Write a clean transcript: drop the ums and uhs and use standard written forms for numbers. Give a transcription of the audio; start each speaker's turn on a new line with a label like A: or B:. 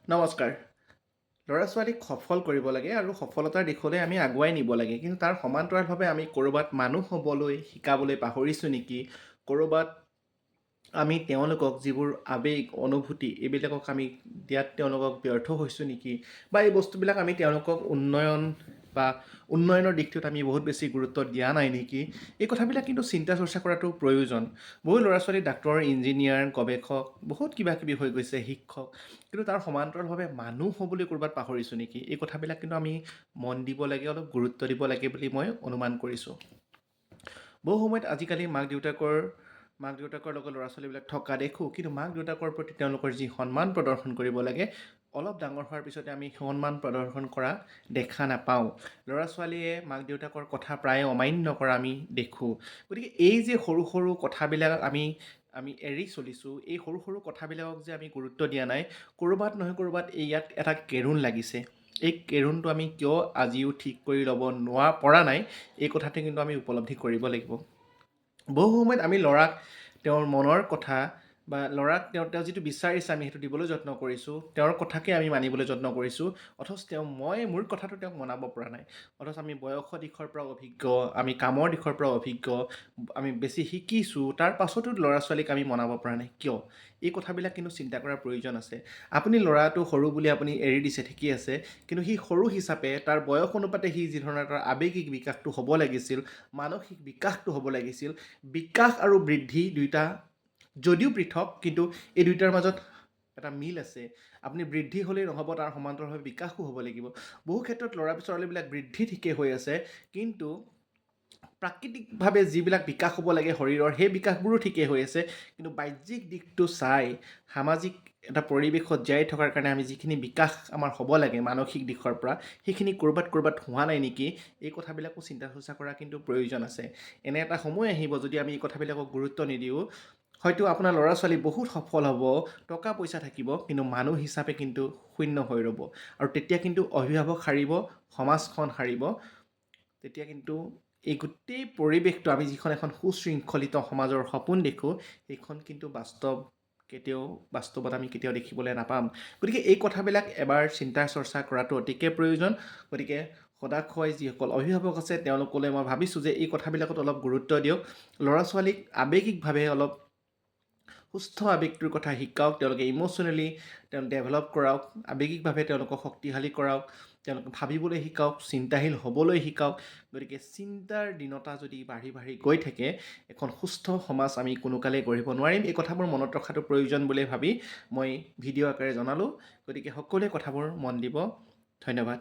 A: নমস্কাৰ। ল'ৰা ছোৱালীক সফল কৰিব লাগে আৰু সফলতাৰ দিশলৈ আমি আগুৱাই নিব লাগে। কিন্তু তাৰ সমান্তৰালভাৱে আমি ক'ৰবাত মানুহ হ'বলৈ শিকাবলৈ পাহৰিছোঁ নেকি? ক'ৰবাত আমি তেওঁলোকক যিবোৰ আৱেগ, অনুভূতি এইবিলাকক আমি দিয়াত তেওঁলোকক ব্যৰ্থ হৈছোঁ নেকি? বা এই বস্তুবিলাক আমি তেওঁলোকক বা উন্নয়নৰ দিশটোত আমি বহুত বেছি গুৰুত্ব দিয়া নাই নেকি? এই কথাবিলাক কিন্তু চিন্তা চৰ্চা কৰাটো প্ৰয়োজন। বহু ল'ৰা ছোৱালী ডাক্তৰ, ইঞ্জিনিয়াৰ, গৱেষক বহুত কিবা কিবি হৈ গৈছে, শিক্ষক। কিন্তু তাৰ সমান্তৰালভাৱে মানুহ হ'বলৈ ক'ৰবাত পাহৰিছোঁ নেকি? এই কথাবিলাক কিন্তু আমি মন দিব লাগে, অলপ গুৰুত্ব দিব লাগে বুলি মই অনুমান কৰিছোঁ। বহু সময়ত আজিকালি মাক দেউতাকৰ লগত ল'ৰা ছোৱালীবিলাক থকা দেখোঁ, কিন্তু মাক দেউতাকৰ প্ৰতি তেওঁলোকৰ যি সন্মান প্ৰদৰ্শন কৰিব লাগে, অলপ ডাঙৰ হোৱাৰ পিছতে আমি সন্মান প্ৰদৰ্শন কৰা দেখা নাপাওঁ। ল'ৰা ছোৱালীয়ে মাক দেউতাকৰ কথা প্ৰায়ে অমান্য কৰা আমি দেখোঁ। গতিকে এই যে সৰু সৰু কথাবিলাক আমি এৰি চলিছোঁ, এই সৰু সৰু কথাবিলাকক যে আমি গুৰুত্ব দিয়া নাই, ক'ৰবাত নহয় ক'ৰবাত ইয়াত এটা কেৰুণ লাগিছে। এই কেৰুণটো আমি কিয় আজিও ঠিক কৰি ল'ব পৰা নাই, এই কথাটো কিন্তু আমি উপলব্ধি কৰিব লাগিব। বহু সময়ত আমি ল'ৰাক তেওঁৰ মনৰ কথা বা ল'ৰাক তেওঁ যিটো বিচাৰিছে আমি সেইটো দিবলৈ যত্ন কৰিছোঁ, তেওঁৰ কথাকে আমি মানিবলৈ যত্ন কৰিছোঁ, অথচ মোৰ কথাটো তেওঁক মনাব পৰা নাই। অথচ আমি বয়সৰ দিশৰ পৰা অভিজ্ঞ, আমি কামৰ দিশৰ পৰা অভিজ্ঞ, আমি বেছি শিকিছোঁ, তাৰ পাছতো ল'ৰা ছোৱালীক আমি মনাব পৰা নাই কিয়? এই কথাবিলাক কিন্তু চিন্তা কৰাৰ প্ৰয়োজন আছে। আপুনি ল'ৰাটো সৰু বুলি আপুনি এৰি দিছে, ঠিকেই আছে, কিন্তু সি সৰু হিচাপে তাৰ বয়স অনুপাতে সি যি ধৰণৰ তাৰ আৱেগিক বিকাশটো হ'ব লাগিছিল, মানসিক বিকাশটো হ'ব লাগিছিল, বিকাশ আৰু বৃদ্ধি দুয়োটা যদিও পৃথক, কিন্তু এই দুয়োটাৰ মাজত এটা মিল আছে। আপুনি বৃদ্ধি হ'লেই নহ'ব, তাৰ সমান্তৰালভাৱে বিকাশো হ'ব লাগিব। বহু ক্ষেত্ৰত ল'ৰা ছোৱালীবিলাক বৃদ্ধি ঠিকেই হৈ আছে, কিন্তু প্ৰাকৃতিকভাৱে যিবিলাক বিকাশ হ'ব লাগে শৰীৰৰ, সেই বিকাশবোৰো ঠিকেই হৈ আছে, কিন্তু বাহ্যিক দিশটো চাই সামাজিক এটা পৰিৱেশত জীয়াই থকাৰ কাৰণে আমি যিখিনি বিকাশ আমাৰ হ'ব লাগে মানসিক দিশৰ পৰা, সেইখিনি ক'ৰবাত হোৱা নাই নেকি? এই কথাবিলাকো চিন্তা চৰ্চা কৰা কিন্তু প্ৰয়োজন আছে। এনে এটা সময় আহিব যদি আমি এই কথাবিলাকক গুৰুত্ব নিদিওঁ, হয়তো আপোনাৰ ল'ৰা ছোৱালী বহুত সফল হ'ব, টকা পইচা থাকিব, কিন্তু মানুহ হিচাপে কিন্তু শূন্য হৈ ৰ'ব। আৰু তেতিয়া কিন্তু অভিভাৱক হাৰিব, সমাজখন হাৰিব। তেতিয়া কিন্তু এই গোটেই পৰিৱেশটো আমি যিখন এখন সুশৃংখলিত সমাজৰ সপোন দেখোঁ, সেইখন কিন্তু বাস্তৱত আমি কেতিয়াও দেখিবলৈ নাপাম। গতিকে এই কথাবিলাক এবাৰ চিন্তা চৰ্চা কৰাটো অতিকে প্ৰয়োজন। গতিকে সদায় হয় যিসকল অভিভাৱক আছে তেওঁলোকলৈ মই ভাবিছোঁ যে এই কথাবিলাকত অলপ গুৰুত্ব দিয়ক। ল'ৰা ছোৱালীক আৱেগিকভাৱে অলপ সুস্থ আৱেগটোৰ কথা শিকাওক, তেওঁলোকে ইম'চনেলি ডেভেলপ কৰাওক, আৱেগিকভাৱে তেওঁলোকক শক্তিশালী কৰাওক, তেওঁলোকক ভাবিবলৈ শিকাওক, চিন্তাশীল হ'বলৈ শিকাওক। গতিকে চিন্তাৰ দীনতা যদি বাঢ়ি গৈ থাকে, এখন সুস্থ সমাজ আমি কোনোকালেই গঢ়িব নোৱাৰিম। এই কথাবোৰ মনত ৰখাটো প্ৰয়োজন বুলি ভাবি মই ভিডিঅ' আকাৰে জনালোঁ। গতিকে সকলোৱে কথাবোৰ মন দিব। ধন্যবাদ।